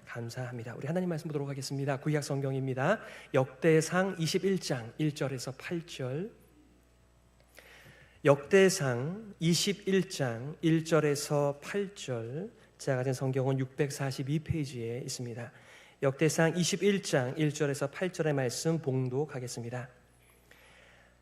감사합니다. 우리 하나님 말씀 보도록 하겠습니다. 구약 성경입니다. 역대상 21장 1절에서 8절. 역대상 21장 1절에서 8절. 제가 가진 성경은 642페이지에 있습니다. 역대상 21장 1절에서 8절의 말씀 봉독하겠습니다.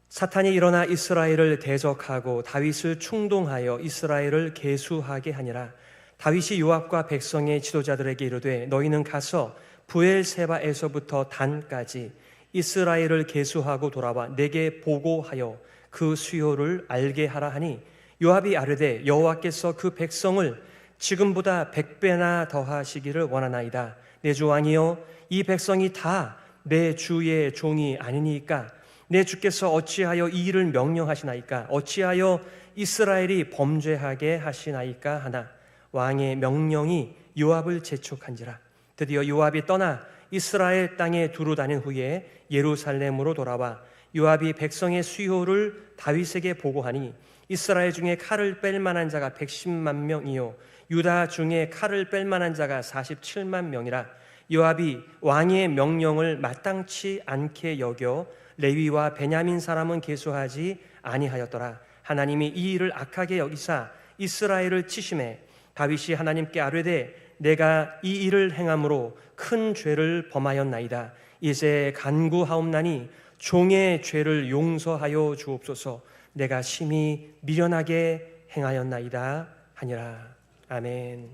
사탄이 일어나 이스라엘을 대적하고 다윗을 충동하여 이스라엘을 계수하게 하니라. 다윗이 요압과 백성의 지도자들에게 이르되 너희는 가서 브엘세바에서부터 단까지 이스라엘을 계수하고 돌아와 내게 보고하여 그 수요를 알게 하라 하니, 요압이 아뢰되 여호와께서 그 백성을 지금보다 100배나 더하시기를 원하나이다. 내 주 왕이여, 이 백성이 다 내 주의 종이 아니니까 내 주께서 어찌하여 이 일을 명령하시나이까? 어찌하여 이스라엘이 범죄하게 하시나이까 하나, 왕의 명령이 요압을 재촉한지라. 드디어 요압이 떠나 이스라엘 땅에 두루 다닌 후에 예루살렘으로 돌아와 요압이 백성의 수요를 다윗에게 보고하니, 이스라엘 중에 칼을 뺄 만한 자가 110만 명이요 유다 중에 칼을 뺄 만한 자가 47만 명이라. 요압이 왕의 명령을 마땅치 않게 여겨 레위와 베냐민 사람은 계수하지 아니하였더라. 하나님이 이 일을 악하게 여기사 이스라엘을 치심해 다윗이 하나님께 아뢰되 내가 이 일을 행함으로 큰 죄를 범하였나이다. 이제 간구하옵나니 종의 죄를 용서하여 주옵소서. 내가 심히 미련하게 행하였나이다 하니라. 아멘.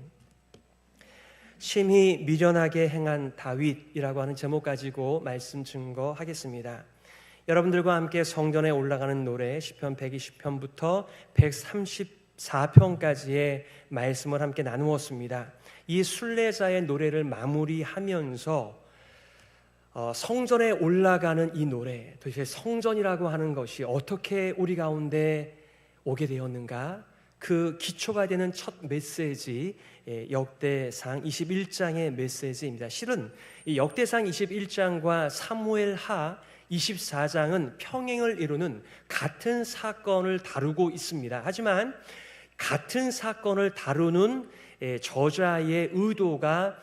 심히 미련하게 행한 다윗이라고 하는 제목 가지고 말씀 증거하겠습니다. 여러분들과 함께 성전에 올라가는 노래 시편 120편부터 134편까지의 말씀을 함께 나누었습니다. 이 순례자의 노래를 마무리하면서 성전에 올라가는 이 노래, 도대체 성전이라고 하는 것이 어떻게 우리 가운데 오게 되었는가, 그 기초가 되는 첫 메시지, 역대상 21장의 메시지입니다. 실은 이 역대상 21장과 사무엘하 24장은 평행을 이루는 같은 사건을 다루고 있습니다. 하지만 같은 사건을 다루는 저자의 의도가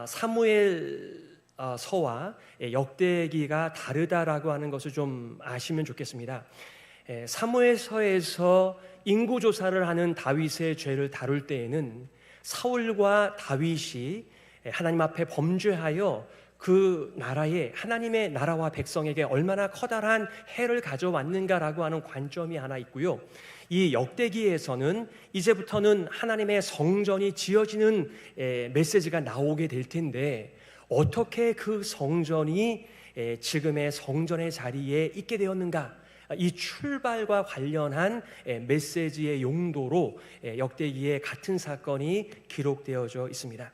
사무엘서와 역대기가 다르다라고 하는 것을 좀 아시면 좋겠습니다. 사무엘서에서 인구조사를 하는 다윗의 죄를 다룰 때에는 사울과 다윗이 하나님 앞에 범죄하여 그 나라에, 하나님의 나라와 백성에게 얼마나 커다란 해를 가져왔는가라고 하는 관점이 하나 있고요. 이 역대기에서는 이제부터는 하나님의 성전이 지어지는 메시지가 나오게 될 텐데, 어떻게 그 성전이 지금의 성전의 자리에 있게 되었는가, 이 출발과 관련한 메시지의 용도로 역대기에 같은 사건이 기록되어져 있습니다.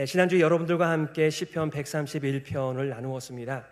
지난주 여러분들과 함께 시편 131편을 나누었습니다.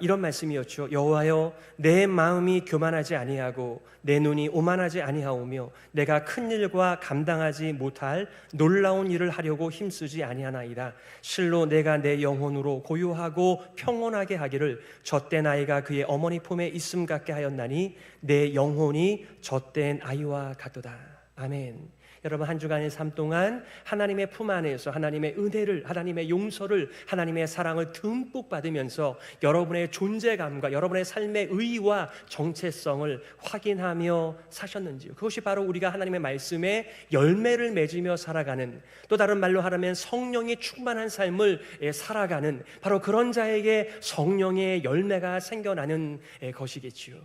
이런 말씀이었죠. 여호와여, 내 마음이 교만하지 아니하고 내 눈이 오만하지 아니하오며 내가 큰 일과 감당하지 못할 놀라운 일을 하려고 힘쓰지 아니하나이다. 실로 내가 내 영혼으로 고요하고 평온하게 하기를 젖된 아이가 그의 어머니 품에 있음 같게 하였나니 내 영혼이 젖된 아이와 같도다. 아멘. 여러분, 한 주간의 삶 동안 하나님의 품 안에서 하나님의 은혜를, 하나님의 용서를, 하나님의 사랑을 듬뿍 받으면서 여러분의 존재감과 여러분의 삶의 의의와 정체성을 확인하며 사셨는지요? 그것이 바로 우리가 하나님의 말씀에 열매를 맺으며 살아가는, 또 다른 말로 하라면 성령이 충만한 삶을 살아가는, 바로 그런 자에게 성령의 열매가 생겨나는 것이겠지요.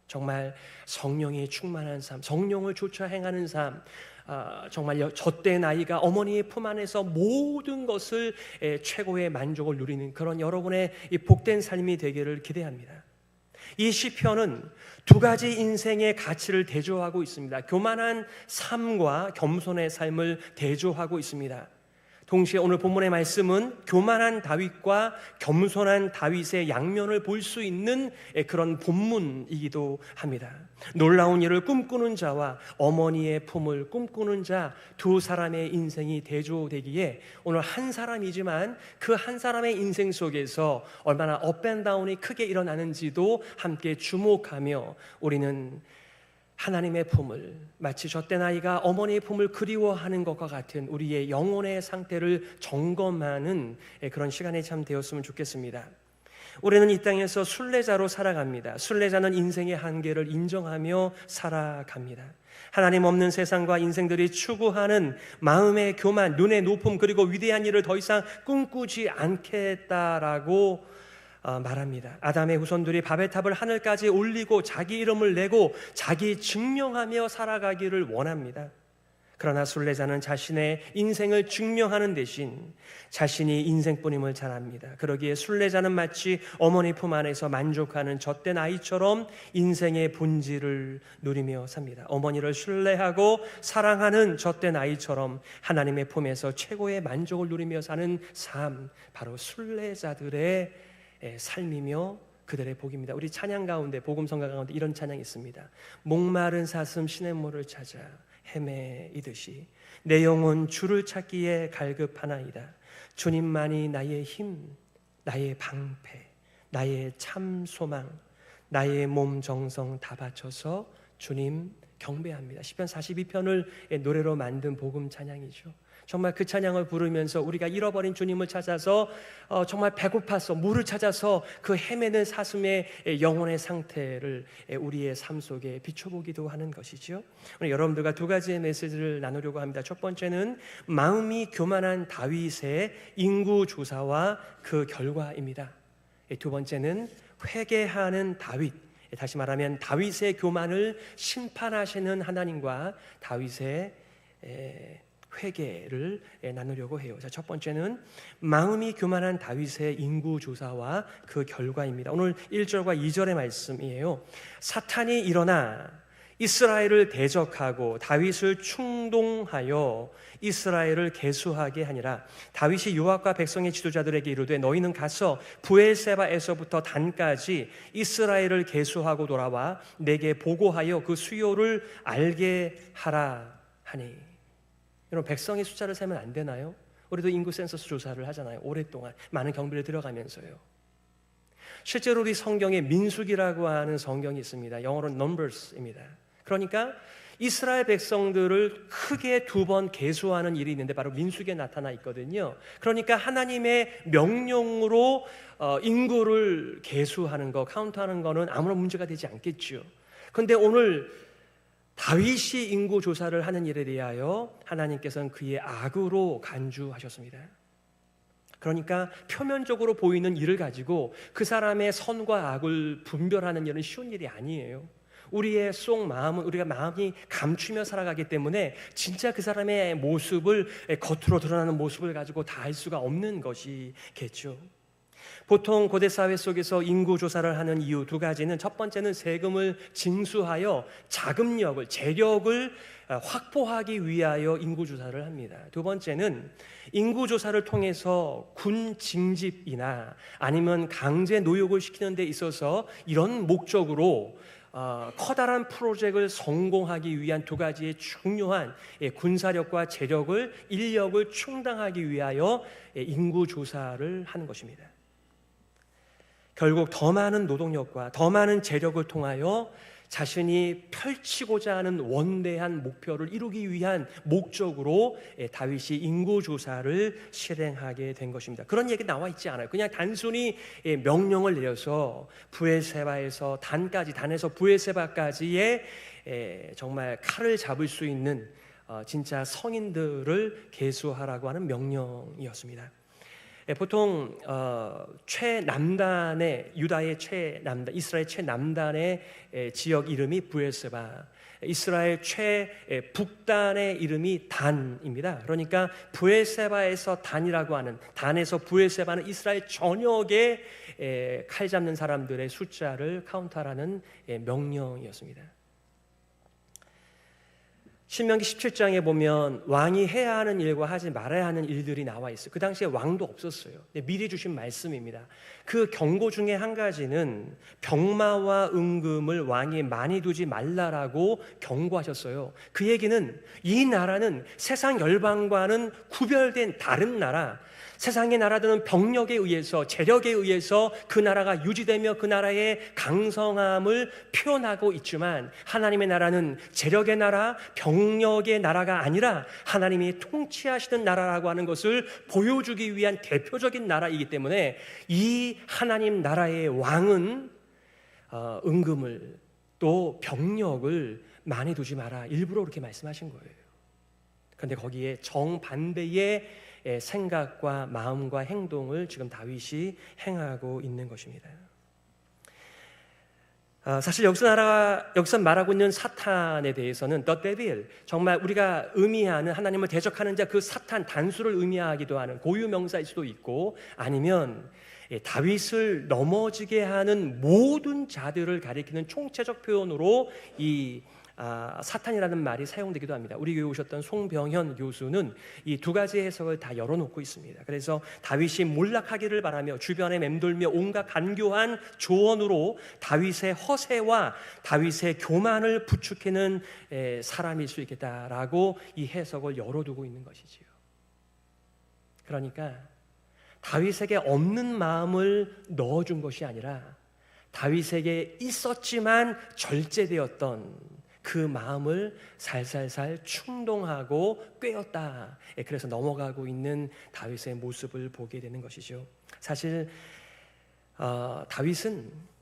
정말 성령이 충만한 삶, 성령을 쫓아 행하는 삶, 정말 젖된 아이가 어머니의 품 안에서 모든 것을 최고의 만족을 누리는 그런 여러분의 이 복된 삶이 되기를 기대합니다. 이 시편은 두 가지 인생의 가치를 대조하고 있습니다. 교만한 삶과 겸손의 삶을 대조하고 있습니다. 동시에 오늘 본문의 말씀은 교만한 다윗과 겸손한 다윗의 양면을 볼 수 있는 그런 본문이기도 합니다. 놀라운 일을 꿈꾸는 자와 어머니의 품을 꿈꾸는 자, 두 사람의 인생이 대조되기에 오늘 한 사람이지만 그 한 사람의 인생 속에서 얼마나 업앤다운이 크게 일어나는지도 함께 주목하며 우리는 하나님의 품을, 마치 젖된 아이가 어머니의 품을 그리워하는 것과 같은 우리의 영혼의 상태를 점검하는 그런 시간이 참 되었으면 좋겠습니다. 우리는 이 땅에서 순례자로 살아갑니다. 순례자는 인생의 한계를 인정하며 살아갑니다. 하나님 없는 세상과 인생들이 추구하는 마음의 교만, 눈의 높음, 그리고 위대한 일을 더 이상 꿈꾸지 않겠다라고 말합니다. 아담의 후손들이 바벨탑을 하늘까지 올리고 자기 이름을 내고 자기 증명하며 살아가기를 원합니다. 그러나 순례자는 자신의 인생을 증명하는 대신 자신이 인생뿐임을 잘 압니다. 그러기에 순례자는 마치 어머니 품 안에서 만족하는 젖된 아이처럼 인생의 본질을 누리며 삽니다. 어머니를 순례하고 사랑하는 젖된 아이처럼 하나님의 품에서 최고의 만족을 누리며 사는 삶, 바로 순례자들의 삶이며 그들의 복입니다. 우리 찬양 가운데, 복음성가 가운데 이런 찬양이 있습니다. 목마른 사슴 시냇물을 찾아 헤매이듯이 내 영혼 주를 찾기에 갈급하나이다. 주님만이 나의 힘, 나의 방패, 나의 참 소망, 나의 몸 정성 다 바쳐서 주님 경배합니다. 시편 42편을 노래로 만든 복음 찬양이죠. 정말 그 찬양을 부르면서 우리가 잃어버린 주님을 찾아서 정말 배고파서 물을 찾아서 그 헤매는 사슴의 영혼의 상태를 우리의 삶 속에 비춰보기도 하는 것이죠. 오늘 여러분들과 두 가지의 메시지를 나누려고 합니다. 첫 번째는 마음이 교만한 다윗의 인구 조사와 그 결과입니다. 두 번째는 회개하는 다윗, 다시 말하면 다윗의 교만을 심판하시는 하나님과 다윗의 회개를 나누려고 해요. 자, 첫 번째는 마음이 교만한 다윗의 인구 조사와 그 결과입니다. 오늘 1절과 2절의 말씀이에요. 사탄이 일어나 이스라엘을 대적하고 다윗을 충동하여 이스라엘을 계수하게 하니라. 다윗이 요압과 백성의 지도자들에게 이르되 너희는 가서 브엘세바에서부터 단까지 이스라엘을 계수하고 돌아와 내게 보고하여 그 수요를 알게 하라 하니. 여러분, 백성의 숫자를 세면 안 되나요? 우리도 인구 센서스 조사를 하잖아요. 오랫동안 많은 경비를 들어가면서요. 실제로 우리 성경에 민수기라고 하는 성경이 있습니다. 영어로 numbers입니다. 그러니까 이스라엘 백성들을 크게 두 번 계수하는 일이 있는데 바로 민수기에 나타나 있거든요. 그러니까 하나님의 명령으로 인구를 계수하는 거, 카운트하는 거는 아무런 문제가 되지 않겠죠. 그런데 오늘 다윗이 인구 조사를 하는 일에 대하여 하나님께서는 그의 악으로 간주하셨습니다. 그러니까 표면적으로 보이는 일을 가지고 그 사람의 선과 악을 분별하는 일은 쉬운 일이 아니에요. 우리의 속 마음은 우리가 마음이 감추며 살아가기 때문에 진짜 그 사람의 모습을, 겉으로 드러나는 모습을 가지고 다 알 수가 없는 것이겠죠. 보통 고대 사회 속에서 인구 조사를 하는 이유 두 가지는, 첫 번째는 세금을 징수하여 자금력을, 재력을 확보하기 위하여 인구 조사를 합니다. 두 번째는 인구 조사를 통해서 군 징집이나 아니면 강제 노역을 시키는 데 있어서 이런 목적으로 커다란 프로젝트를 성공하기 위한 두 가지의 중요한 군사력과 재력을, 인력을 충당하기 위하여 인구 조사를 하는 것입니다. 결국 더 많은 노동력과 더 많은 재력을 통하여 자신이 펼치고자 하는 원대한 목표를 이루기 위한 목적으로 다윗이 인구조사를 실행하게 된 것입니다. 그런 얘기 나와 있지 않아요. 그냥 단순히 명령을 내려서 브엘세바에서 단까지, 단에서 브엘세바까지의 정말 칼을 잡을 수 있는 진짜 성인들을 계수하라고 하는 명령이었습니다. 보통 최남단의, 유다의 최남단, 이스라엘 최남단의 지역 이름이 브엘세바, 이스라엘 최북단의 이름이 단입니다. 그러니까 브엘세바에서 단이라고 하는, 단에서 브엘세바는 이스라엘 전역에 칼 잡는 사람들의 숫자를 카운트하라는 명령이었습니다. 신명기 17장에 보면 왕이 해야 하는 일과 하지 말아야 하는 일들이 나와 있어요. 그 당시에 왕도 없었어요. 미리 주신 말씀입니다. 그 경고 중에 한 가지는 병마와 은금을 왕이 많이 두지 말라라고 경고하셨어요. 그 얘기는 이 나라는 세상 열방과는 구별된 다른 나라, 세상의 나라들은 병력에 의해서, 재력에 의해서 그 나라가 유지되며 그 나라의 강성함을 표현하고 있지만, 하나님의 나라는 재력의 나라, 병력의 나라가 아니라 하나님이 통치하시는 나라라고 하는 것을 보여주기 위한 대표적인 나라이기 때문에, 이 하나님 나라의 왕은 은금을 또 병력을 많이 두지 마라, 일부러 그렇게 말씀하신 거예요. 그런데 거기에 정반대의 생각과 마음과 행동을 지금 다윗이 행하고 있는 것입니다. 사실 여기서 말하고 있는 사탄에 대해서는 the devil, 정말 우리가 의미하는 하나님을 대적하는 자, 그 사탄 단수를 의미하기도 하는 고유명사일 수도 있고, 아니면 다윗을 넘어지게 하는 모든 자들을 가리키는 총체적 표현으로 이 사탄이라는 말이 사용되기도 합니다. 우리 교회 오셨던 송병현 교수는 이 두 가지 해석을 다 열어놓고 있습니다. 그래서 다윗이 몰락하기를 바라며 주변에 맴돌며 온갖 간교한 조언으로 다윗의 허세와 다윗의 교만을 부추기는 사람일 수 있겠다라고 이 해석을 열어두고 있는 것이지요. 그러니까 다윗에게 없는 마음을 넣어준 것이 아니라 다윗에게 있었지만 절제되었던 그 마음을 살살살 충동하고 꿰었다. 그래서 넘어가고 있는 다윗의 모습을 보게 되는 것이죠. 사실 다윗은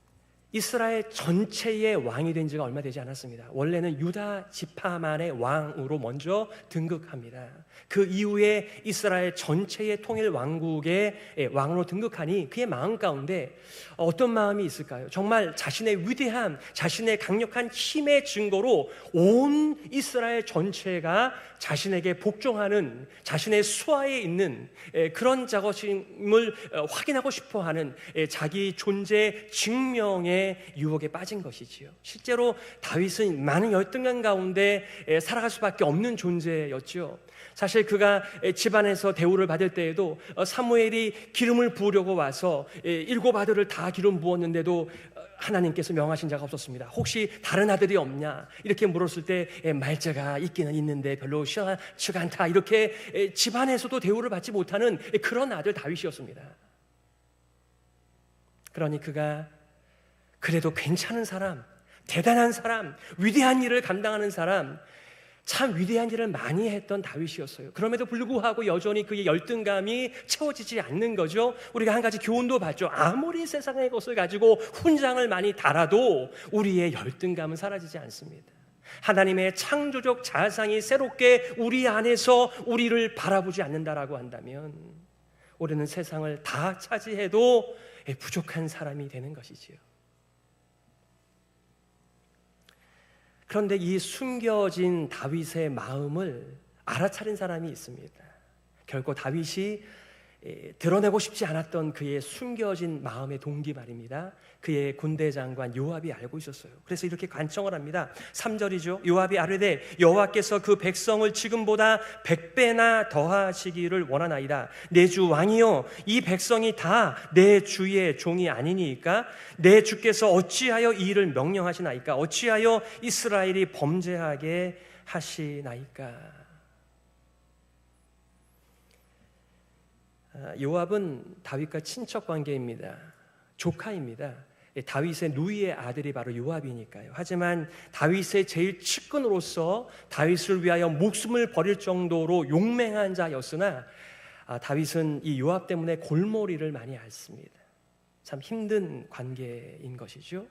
이스라엘 전체의 왕이 된 지가 얼마 되지 않았습니다. 원래는 유다 지파만의 왕으로 먼저 등극합니다. 그 이후에 이스라엘 전체의 통일 왕국의 왕으로 등극하니 그의 마음 가운데 어떤 마음이 있을까요? 정말 자신의 위대함, 자신의 강력한 힘의 증거로 온 이스라엘 전체가 자신에게 복종하는, 자신의 수하에 있는 그런 자것임을 확인하고 싶어하는 자기 존재 증명의 유혹에 빠진 것이지요. 실제로 다윗은 많은 열등감 가운데 살아갈 수밖에 없는 존재였죠. 사실 그가 집안에서 대우를 받을 때에도 사무엘이 기름을 부으려고 와서 7 아들을 다 기름 부었는데도 하나님께서 명하신 자가 없었습니다. 혹시 다른 아들이 없냐? 이렇게 물었을 때 말자가 있기는 있는데 별로 시원치가 않다. 이렇게 집안에서도 대우를 받지 못하는 그런 아들 다윗이었습니다. 그러니 그가 그래도 괜찮은 사람, 대단한 사람, 위대한 일을 감당하는 사람, 참 위대한 일을 많이 했던 다윗이었어요. 그럼에도 불구하고 여전히 그의 열등감이 채워지지 않는 거죠. 우리가 한 가지 교훈도 봤죠. 아무리 세상의 것을 가지고 훈장을 많이 달아도 우리의 열등감은 사라지지 않습니다. 하나님의 창조적 자상이 새롭게 우리 안에서 우리를 바라보지 않는다라고 한다면 우리는 세상을 다 차지해도 부족한 사람이 되는 것이지요. 그런데 이 숨겨진 다윗의 마음을 알아차린 사람이 있습니다. 결코 다윗이 드러내고 싶지 않았던 그의 숨겨진 마음의 동기 말입니다. 그의 군대 장관 요압이 알고 있었어요. 그래서 이렇게 간청을 합니다. 3절이죠. 요압이 아뢰되 여호와께서 그 백성을 지금보다 100배나 더하시기를 원하나이다. 내 주 왕이여, 이 백성이 다 내 주의 종이 아니니까? 내 주께서 어찌하여 이 일을 명령하시나이까? 어찌하여 이스라엘이 범죄하게 하시나이까? 요압은 다윗과 친척 관계입니다. 조카입니다. 다윗의 누이의 아들이 바로 요압이니까요. 하지만 다윗의 제일 측근으로서 다윗을 위하여 목숨을 버릴 정도로 용맹한 자였으나 다윗은 이 요압 때문에 골머리를 많이 앓습니다. 참 힘든 관계인 것이죠.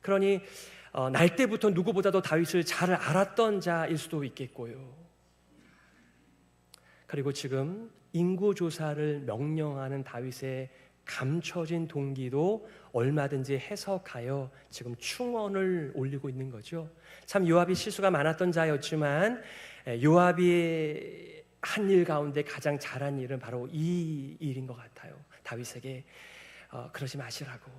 그러니 날 때부터 누구보다도 다윗을 잘 알았던 자일 수도 있겠고요. 그리고 지금 인구조사를 명령하는 다윗의 감춰진 동기도 얼마든지 해석하여 지금 충원을 올리고 있는 거죠. 참 요압이 실수가 많았던 자였지만 요압이 한 일 가운데 가장 잘한 일은 바로 이 일인 것 같아요. 다윗에게 그러지 마시라고,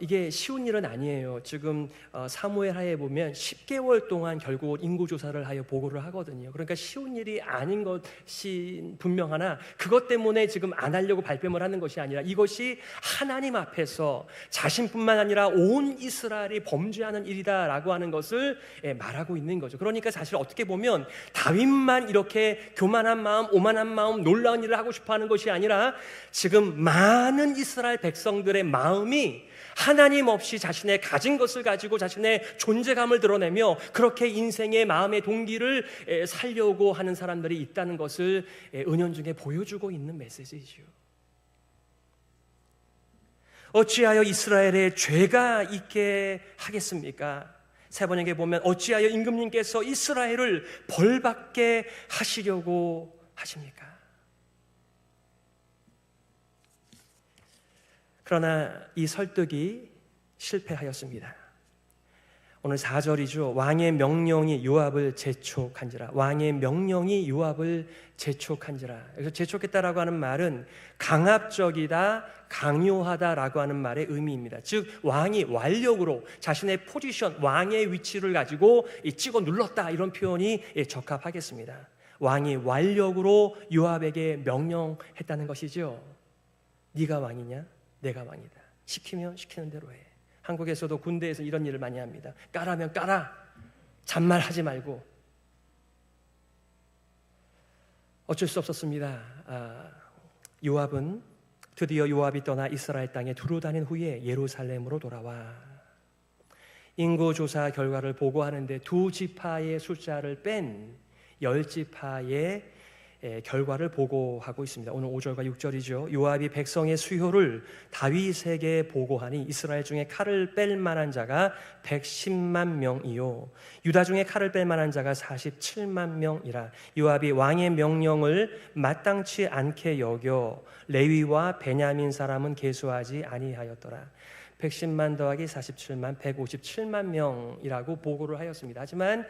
이게 쉬운 일은 아니에요. 지금 사무엘 하에 보면 10개월 동안 결국 인구조사를 하여 보고를 하거든요. 그러니까 쉬운 일이 아닌 것이 분명하나 그것 때문에 지금 안 하려고 발뺌을 하는 것이 아니라 이것이 하나님 앞에서 자신뿐만 아니라 온 이스라엘이 범죄하는 일이다라고 하는 것을 말하고 있는 거죠. 그러니까 사실 어떻게 보면 다윗만 이렇게 교만한 마음, 오만한 마음, 놀라운 일을 하고 싶어하는 것이 아니라 지금 많은 이스라엘 백성들의 마음이 하나님 없이 자신의 가진 것을 가지고 자신의 존재감을 드러내며 그렇게 인생의 마음의 동기를 살려고 하는 사람들이 있다는 것을 은연중에 보여주고 있는 메시지이죠. 어찌하여 이스라엘에 죄가 있게 하겠습니까? 세 번역에 보면 어찌하여 임금님께서 이스라엘을 벌받게 하시려고 하십니까? 그러나 이 설득이 실패하였습니다. 오늘 4절이죠. 왕의 명령이 요압을 재촉한지라. 왕의 명령이 요압을 재촉한지라. 여기서 재촉했다라고 하는 말은 강압적이다, 강요하다라고 하는 말의 의미입니다. 즉 왕이 완력으로 자신의 포지션, 왕의 위치를 가지고 찍어 눌렀다, 이런 표현이 적합하겠습니다. 왕이 완력으로 요압에게 명령했다는 것이죠. 네가 왕이냐? 내가 왕이다. 시키면 시키는 대로 해. 한국에서도 군대에서 이런 일을 많이 합니다. 까라면 까라. 잔말하지 말고. 어쩔 수 없었습니다. 드디어 요압이 떠나 이스라엘 땅에 두루 다닌 후에 예루살렘으로 돌아와 인구조사 결과를 보고하는데 두 지파의 숫자를 뺀 10지파의 결과를 보고하고 있습니다. 오늘 5절과 6절이죠. 요압이 백성의 수효를 다윗에게 보고하니 이스라엘 중에 칼을 뺄 만한 자가 110만 명이요 유다 중에 칼을 뺄 만한 자가 47만 명이라. 요압이 왕의 명령을 마땅치 않게 여겨 레위와 베냐민 사람은 계수하지 아니하였더라. 110만 더하기 47만 157만 명이라고 보고를 하였습니다. 하지만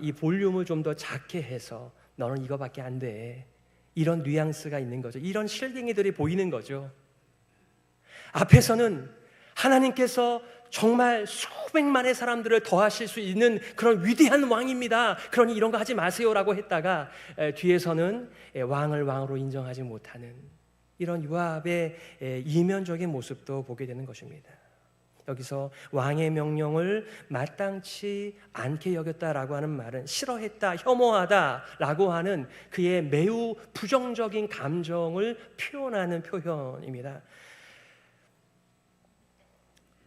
이 볼륨을 좀 더 작게 해서 너는 이거밖에 안 돼, 이런 뉘앙스가 있는 거죠. 이런 실갱이들이 보이는 거죠. 앞에서는 하나님께서 정말 수백만의 사람들을 더하실 수 있는 그런 위대한 왕입니다, 그러니 이런 거 하지 마세요라고 했다가 뒤에서는 왕을 왕으로 인정하지 못하는 이런 요압의 이면적인 모습도 보게 되는 것입니다. 여기서 왕의 명령을 마땅치 않게 여겼다라고 하는 말은 싫어했다, 혐오하다라고 하는 그의 매우 부정적인 감정을 표현하는 표현입니다.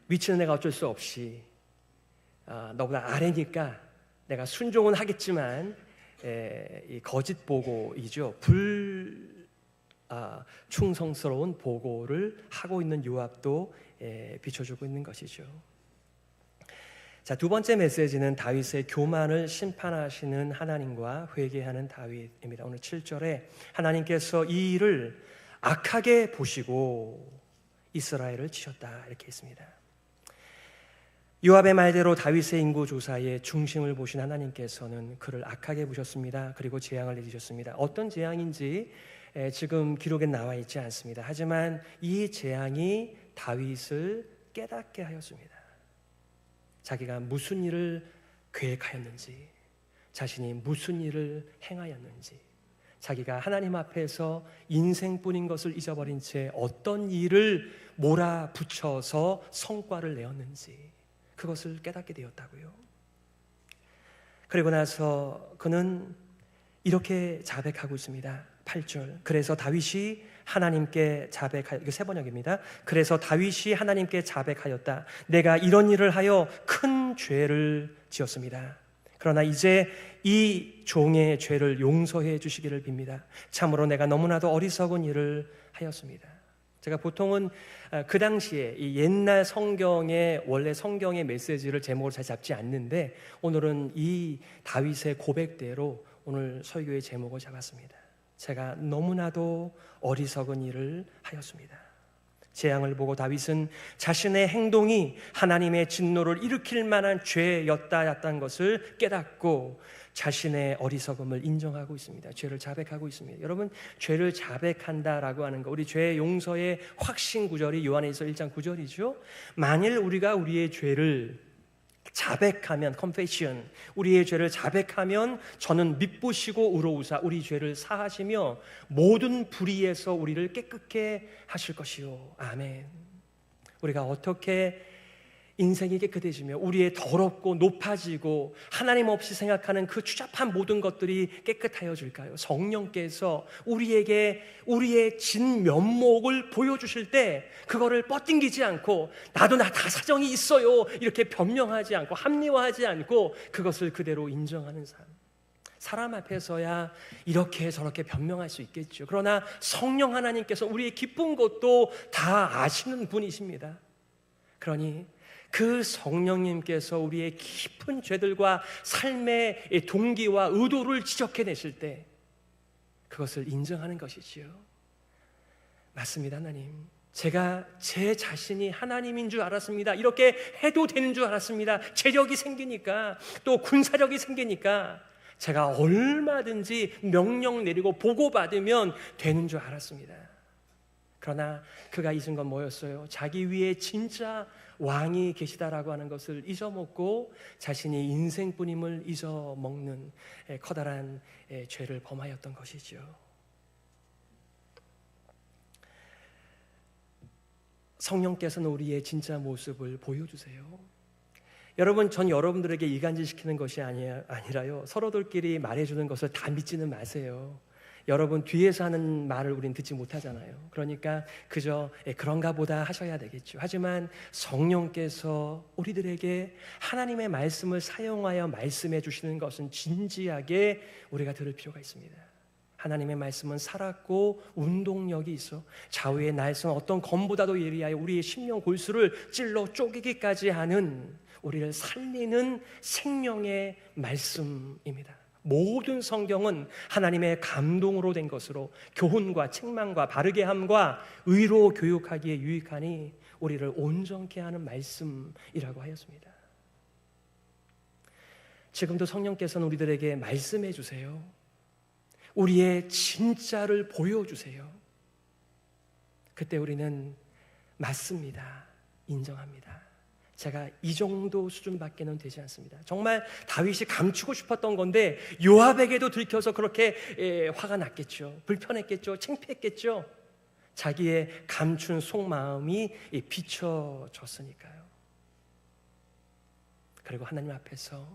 위치는 내가 어쩔 수 없이 너보다 아래니까 내가 순종은 하겠지만 이 거짓 보고이죠. 충성스러운 보고를 하고 있는 요압도 비춰주고 있는 것이죠. 자, 두 번째 메시지는 다윗의 교만을 심판하시는 하나님과 회개하는 다윗입니다. 오늘 7절에 하나님께서 이 일을 악하게 보시고 이스라엘을 치셨다, 이렇게 있습니다. 요압의 말대로 다윗의 인구조사의 중심을 보신 하나님께서는 그를 악하게 보셨습니다. 그리고 재앙을 내리셨습니다. 어떤 재앙인지 지금 기록에 나와 있지 않습니다. 하지만 이 재앙이 다윗을 깨닫게 하였습니다. 자기가 무슨 일을 계획하였는지, 자신이 무슨 일을 행하였는지, 자기가 하나님 앞에서 인생뿐인 것을 잊어버린 채 어떤 일을 몰아붙여서 성과를 내었는지 그것을 깨닫게 되었다고요. 그리고 나서 그는 이렇게 자백하고 있습니다. 8절. 그래서 다윗이 하나님께 자백하였다. 이거 세 번역입니다. 그래서 다윗이 하나님께 자백하였다. 내가 이런 일을 하여 큰 죄를 지었습니다. 그러나 이제 이 종의 죄를 용서해 주시기를 빕니다. 참으로 내가 너무나도 어리석은 일을 하였습니다. 제가 보통은 그 당시에 이 옛날 성경의 원래 성경의 메시지를 제목을 잘 잡지 않는데 오늘은 이 다윗의 고백대로 오늘 설교의 제목을 잡았습니다. 제가 너무나도 어리석은 일을 하였습니다. 재앙을 보고 다윗은 자신의 행동이 하나님의 진노를 일으킬 만한 죄였다는 것을 깨닫고 자신의 어리석음을 인정하고 있습니다. 죄를 자백하고 있습니다. 여러분, 죄를 자백한다라고 하는 거, 우리 죄 용서의 확신 구절이 요한일서 1장 9절이죠. 만일 우리가 우리의 죄를 자백하면, confession, 우리의 죄를 자백하면 저는 미쁘시고 의로우사 우리 죄를 사하시며 모든 불의에서 우리를 깨끗게 하실 것이요. 아멘. 우리가 어떻게 인생이 깨끗해지며 우리의 더럽고 높아지고 하나님 없이 생각하는 그 추잡한 모든 것들이 깨끗하여 질까요? 성령께서 우리에게 우리의 진면목을 보여주실 때 그거를 뻗팅기지 않고 나도 다 사정이 있어요 이렇게 변명하지 않고 합리화하지 않고 그것을 그대로 인정하는 삶. 사람 앞에서야 이렇게 저렇게 변명할 수 있겠죠. 그러나 성령 하나님께서 우리의 깊은 것도 다 아시는 분이십니다. 그러니 그 성령님께서 우리의 깊은 죄들과 삶의 동기와 의도를 지적해내실 때 그것을 인정하는 것이지요. 맞습니다, 하나님. 제가 제 자신이 하나님인 줄 알았습니다. 이렇게 해도 되는 줄 알았습니다. 재력이 생기니까, 또 군사력이 생기니까 제가 얼마든지 명령 내리고 보고받으면 되는 줄 알았습니다. 그러나 그가 잊은 건 뭐였어요? 자기 위에 진짜 왕이 계시다라고 하는 것을 잊어먹고 자신이 인생뿐임을 잊어먹는 커다란 죄를 범하였던 것이죠. 성령께서는 우리의 진짜 모습을 보여주세요. 여러분, 전 여러분들에게 이간질시키는 것이 아니라요, 서로들끼리 말해주는 것을 다 믿지는 마세요. 여러분 뒤에서 하는 말을 우린 듣지 못하잖아요. 그러니까 그저 그런가 보다 하셔야 되겠죠. 하지만 성령께서 우리들에게 하나님의 말씀을 사용하여 말씀해 주시는 것은 진지하게 우리가 들을 필요가 있습니다. 하나님의 말씀은 살았고 운동력이 있어 좌우의 날선 어떤 검보다도 예리하여 우리의 심령 골수를 찔러 쪼개기까지 하는 우리를 살리는 생명의 말씀입니다. 모든 성경은 하나님의 감동으로 된 것으로 교훈과 책망과 바르게 함과 의로 교육하기에 유익하니 우리를 온전케 하는 말씀이라고 하였습니다. 지금도 성령께서는 우리들에게 말씀해 주세요. 우리의 진짜를 보여주세요. 그때 우리는 맞습니다, 인정합니다. 제가 이 정도 수준밖에는 되지 않습니다. 정말 다윗이 감추고 싶었던 건데 요압에게도 들켜서 그렇게 화가 났겠죠. 불편했겠죠. 창피했겠죠. 자기의 감춘 속마음이 비춰졌으니까요. 그리고 하나님 앞에서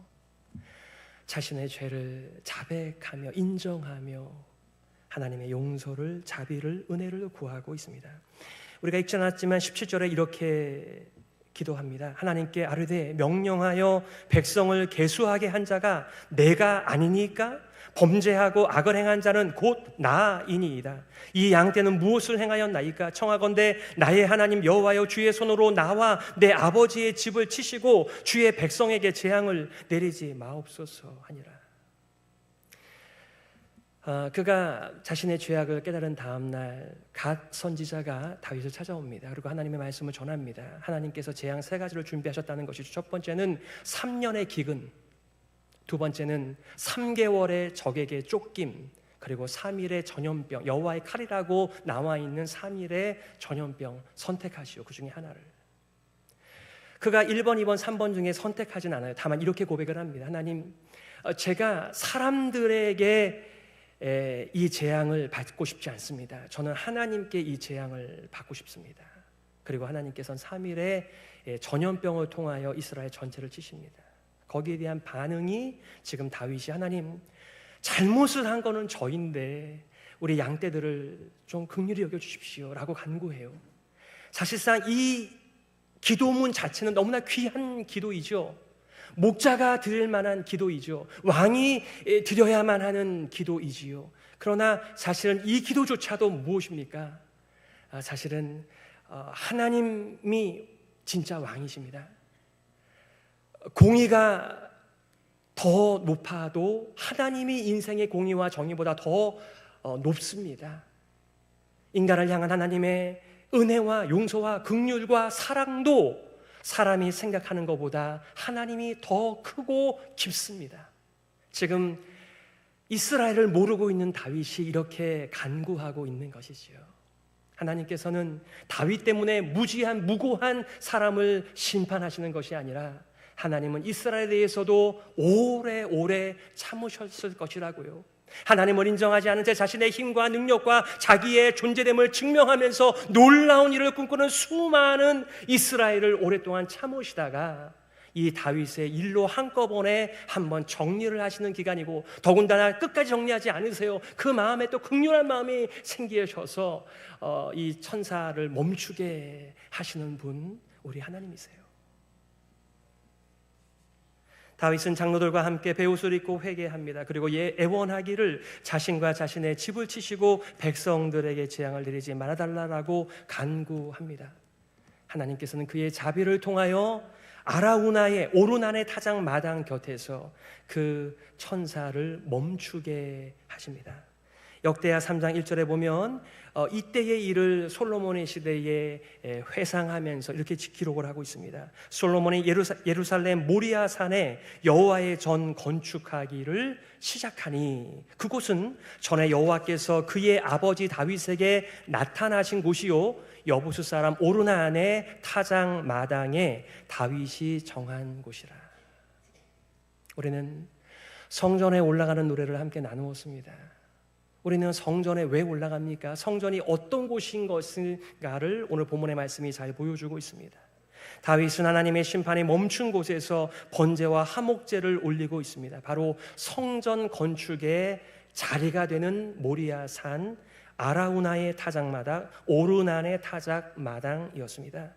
자신의 죄를 자백하며 인정하며 하나님의 용서를, 자비를, 은혜를 구하고 있습니다. 우리가 읽지 않았지만 17절에 이렇게 기도합니다. 하나님께 아뢰되 명령하여 백성을 계수하게 한 자가 내가 아니니까? 범죄하고 악을 행한 자는 곧 나이니이다. 이 양떼는 무엇을 행하였나이까? 청하건대 나의 하나님 여호와여 주의 손으로 나와 내 아버지의 집을 치시고 주의 백성에게 재앙을 내리지 마옵소서 하니라. 그가 자신의 죄악을 깨달은 다음날 갓 선지자가 다윗을 찾아옵니다. 그리고 하나님의 말씀을 전합니다. 하나님께서 재앙 3가지를 준비하셨다는 것이죠. 첫 번째는 3년의 기근, 두 번째는 3개월의 적에게 쫓김, 그리고 3일의 전염병, 여호와의 칼이라고 나와 있는 3일의 전염병 선택하시오. 그 중에 하나를. 그가 1번, 2번, 3번 중에 선택하진 않아요. 다만 이렇게 고백을 합니다. 하나님, 제가 사람들에게 이 재앙을 받고 싶지 않습니다. 저는 하나님께 이 재앙을 받고 싶습니다. 그리고 하나님께서는 3일에 전염병을 통하여 이스라엘 전체를 치십니다. 거기에 대한 반응이 지금 다윗이 하나님, 잘못을 한 거는 저인데 우리 양떼들을 좀 긍휼히 여겨주십시오 라고 간구해요. 사실상 이 기도문 자체는 너무나 귀한 기도이죠. 목자가 드릴 만한 기도이죠. 왕이 드려야만 하는 기도이지요. 그러나 사실은 이 기도조차도 무엇입니까? 사실은 하나님이 진짜 왕이십니다. 공의가 더 높아도 하나님이 인생의 공의와 정의보다 더 높습니다. 인간을 향한 하나님의 은혜와 용서와 긍휼과 사랑도 사람이 생각하는 것보다 하나님이 더 크고 깊습니다. 지금 이스라엘을 모르고 있는 다윗이 이렇게 간구하고 있는 것이지요. 하나님께서는 다윗 때문에 무지한 무고한 사람을 심판하시는 것이 아니라 하나님은 이스라엘에 대해서도 오래오래 참으셨을 것이라고요. 하나님을 인정하지 않은 제 자신의 힘과 능력과 자기의 존재됨을 증명하면서 놀라운 일을 꿈꾸는 수많은 이스라엘을 오랫동안 참으시다가 이 다윗의 일로 한꺼번에 한번 정리를 하시는 기간이고, 더군다나 끝까지 정리하지 않으세요. 그 마음에 또 극렬한 마음이 생기셔서 이 천사를 멈추게 하시는 분, 우리 하나님이세요. 다윗은 장로들과 함께 베옷을 입고 회개합니다. 그리고 애원하기를 자신과 자신의 집을 치시고 백성들에게 재앙을 내리지 말아달라고 간구합니다. 하나님께서는 그의 자비를 통하여 아라우나의 오르난의 타작 마당 곁에서 그 천사를 멈추게 하십니다. 역대하 3장 1절에 보면 이때의 일을 솔로몬의 시대에 회상하면서 이렇게 기록을 하고 있습니다. 솔로몬이 예루살렘 모리아 산에 여호와의 전 건축하기를 시작하니 그곳은 전에 여호와께서 그의 아버지 다윗에게 나타나신 곳이요 여부수 사람 오르난의 타작 마당에 다윗이 정한 곳이라. 우리는 성전에 올라가는 노래를 함께 나누었습니다. 우리는 성전에 왜 올라갑니까? 성전이 어떤 곳인 것인가를 오늘 본문의 말씀이 잘 보여주고 있습니다. 다윗은 하나님의 심판이 멈춘 곳에서 번제와 하목제를 올리고 있습니다. 바로 성전 건축의 자리가 되는 모리아 산 아라우나의 타작마당, 오르난의 타작마당이었습니다.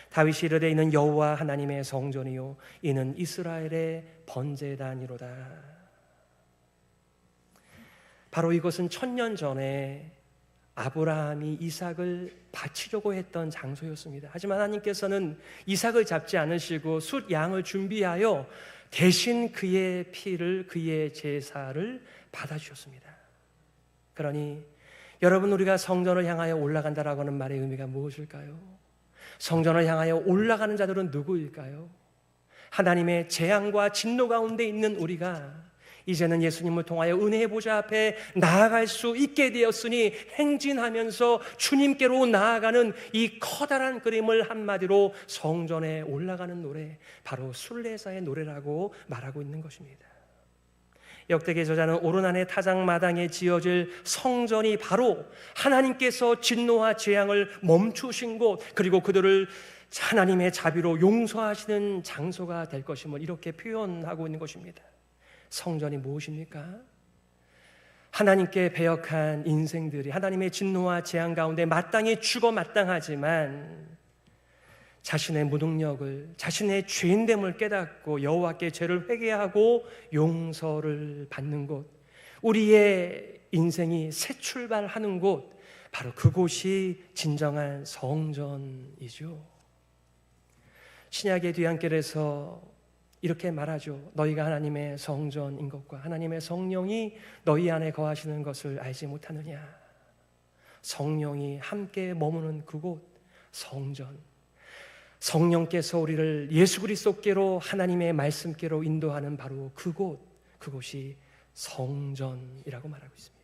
다윗이 이르되 이는 여호와 하나님의 성전이요 이는 이스라엘의 번제단이로다. 바로 이것은 1000년 전에 아브라함이 이삭을 바치려고 했던 장소였습니다. 하지만 하나님께서는 이삭을 잡지 않으시고 숫 양을 준비하여 대신 그의 피를, 그의 제사를 받아주셨습니다. 그러니 여러분, 우리가 성전을 향하여 올라간다라고 하는 말의 의미가 무엇일까요? 성전을 향하여 올라가는 자들은 누구일까요? 하나님의 재앙과 진노 가운데 있는 우리가 이제는 예수님을 통하여 은혜의 보좌 앞에 나아갈 수 있게 되었으니 행진하면서 주님께로 나아가는 이 커다란 그림을 한마디로 성전에 올라가는 노래, 바로 순례자의 노래라고 말하고 있는 것입니다. 역대기 저자는 오르난의 타작마당에 지어질 성전이 바로 하나님께서 진노와 재앙을 멈추신 곳, 그리고 그들을 하나님의 자비로 용서하시는 장소가 될 것임을 이렇게 표현하고 있는 것입니다. 성전이 무엇입니까? 하나님께 배역한 인생들이 하나님의 진노와 재앙 가운데 마땅히 죽어 마땅하지만 자신의 무능력을, 자신의 죄인됨을 깨닫고 여호와께 죄를 회개하고 용서를 받는 곳, 우리의 인생이 새 출발하는 곳, 바로 그곳이 진정한 성전이죠. 신약의 뒤안길에서 이렇게 말하죠. 너희가 하나님의 성전인 것과 하나님의 성령이 너희 안에 거하시는 것을 알지 못하느냐. 성령이 함께 머무는 그곳, 성전. 성령께서 우리를 예수 그리스도께로, 하나님의 말씀께로 인도하는 바로 그곳, 그곳이 성전이라고 말하고 있습니다.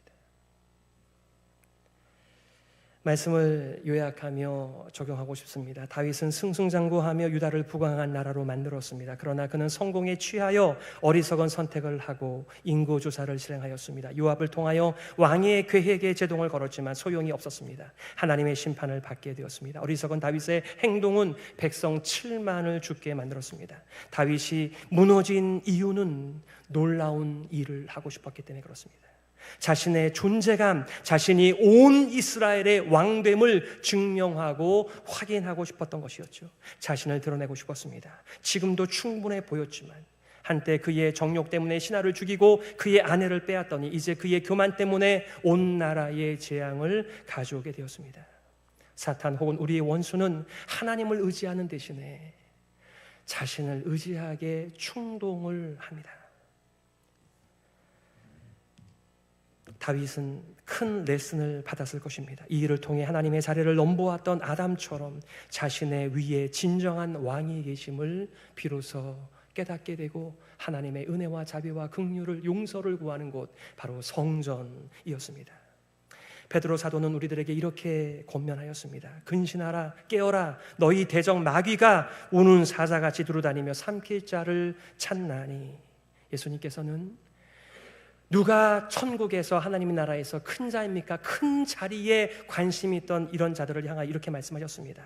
말씀을 요약하며 적용하고 싶습니다. 다윗은 승승장구하며 유다를 부강한 나라로 만들었습니다. 그러나 그는 성공에 취하여 어리석은 선택을 하고 인구조사를 실행하였습니다. 요압을 통하여 왕의 계획에 제동을 걸었지만 소용이 없었습니다. 하나님의 심판을 받게 되었습니다. 어리석은 다윗의 행동은 백성 7만을 죽게 만들었습니다. 다윗이 무너진 이유는 놀라운 일을 하고 싶었기 때문에 그렇습니다. 자신의 존재감, 자신이 온 이스라엘의 왕됨을 증명하고 확인하고 싶었던 것이었죠. 자신을 드러내고 싶었습니다. 지금도 충분해 보였지만 한때 그의 정욕 때문에 신하를 죽이고 그의 아내를 빼앗더니 이제 그의 교만 때문에 온 나라의 재앙을 가져오게 되었습니다. 사탄 혹은 우리의 원수는 하나님을 의지하는 대신에 자신을 의지하게 충동을 합니다. 다윗은 큰 레슨을 받았을 것입니다. 이 일을 통해 하나님의 자리를 넘보았던 아담처럼 자신의 위에 진정한 왕이 계심을 비로소 깨닫게 되고 하나님의 은혜와 자비와 긍휼을 용서를 구하는 곳, 바로 성전이었습니다. 베드로 사도는 우리들에게 이렇게 권면하였습니다. 근신하라, 깨어라, 너희 대적 마귀가 우는 사자같이 두루다니며 삼킬 자를 찾나니. 예수님께서는 누가 천국에서 하나님의 나라에서 큰 자입니까? 큰 자리에 관심이 있던 이런 자들을 향하여 이렇게 말씀하셨습니다.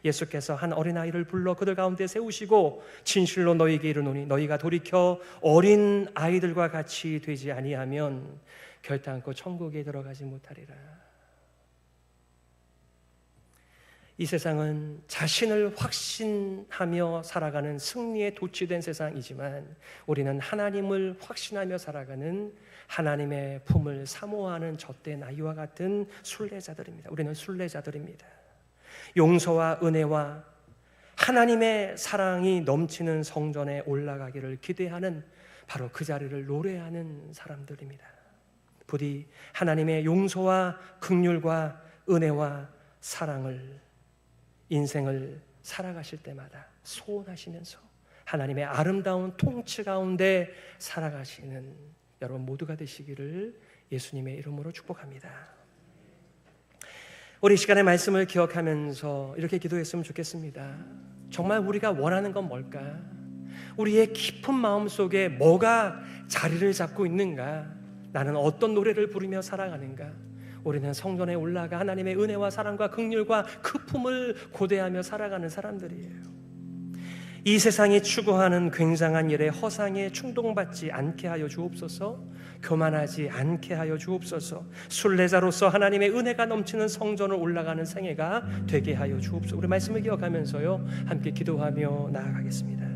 예수께서 한 어린아이를 불러 그들 가운데 세우시고 진실로 너희에게 이르노니 너희가 돌이켜 어린 아이들과 같이 되지 아니하면 결단코 천국에 들어가지 못하리라. 이 세상은 자신을 확신하며 살아가는 승리에 도취된 세상이지만 우리는 하나님을 확신하며 살아가는 하나님의 품을 사모하는 젖된 아이와 같은 순례자들입니다. 우리는 순례자들입니다. 용서와 은혜와 하나님의 사랑이 넘치는 성전에 올라가기를 기대하는 바로 그 자리를 노래하는 사람들입니다. 부디 하나님의 용서와 긍휼과 은혜와 사랑을 인생을 살아가실 때마다 소원하시면서 하나님의 아름다운 통치 가운데 살아가시는 여러분 모두가 되시기를 예수님의 이름으로 축복합니다. 우리 시간의 말씀을 기억하면서 이렇게 기도했으면 좋겠습니다. 정말 우리가 원하는 건 뭘까? 우리의 깊은 마음 속에 뭐가 자리를 잡고 있는가? 나는 어떤 노래를 부르며 살아가는가? 우리는 성전에 올라가 하나님의 은혜와 사랑과 긍휼과 그 품을 고대하며 살아가는 사람들이에요. 이 세상이 추구하는 굉장한 일에 허상에 충동받지 않게 하여 주옵소서. 교만하지 않게 하여 주옵소서. 순례자로서 하나님의 은혜가 넘치는 성전을 올라가는 생애가 되게 하여 주옵소서. 우리 말씀을 기억하면서요 함께 기도하며 나아가겠습니다.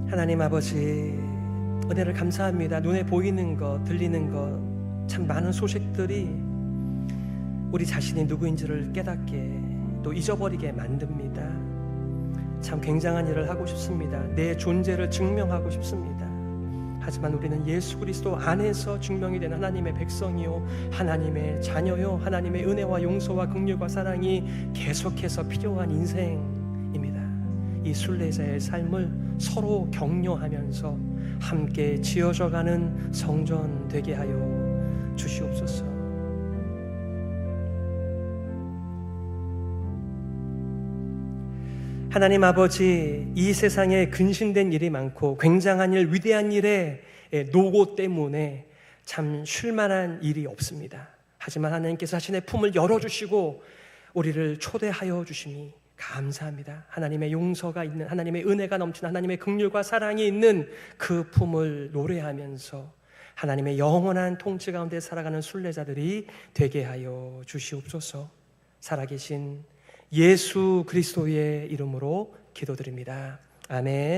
하나님 아버지, 은혜를 감사합니다. 눈에 보이는 것, 들리는 것 참 많은 소식들이 우리 자신이 누구인지를 깨닫게 또 잊어버리게 만듭니다. 참 굉장한 일을 하고 싶습니다. 내 존재를 증명하고 싶습니다. 하지만 우리는 예수 그리스도 안에서 증명이 되는 하나님의 백성이요 하나님의 자녀요 하나님의 은혜와 용서와 긍휼과 사랑이 계속해서 필요한 인생입니다. 이 순례자의 삶을 서로 격려하면서 함께 지어져가는 성전 되게 하여 주시옵소서. 하나님 아버지, 이 세상에 근신된 일이 많고 굉장한 일, 위대한 일에 노고 때문에 참 쉴만한 일이 없습니다. 하지만 하나님께서 자신의 품을 열어주시고 우리를 초대하여 주시니 감사합니다. 하나님의 용서가 있는, 하나님의 은혜가 넘치는, 하나님의 긍휼과 사랑이 있는 그 품을 노래하면서 하나님의 영원한 통치 가운데 살아가는 순례자들이 되게 하여 주시옵소서. 살아계신 예수 그리스도의 이름으로 기도드립니다. 아멘.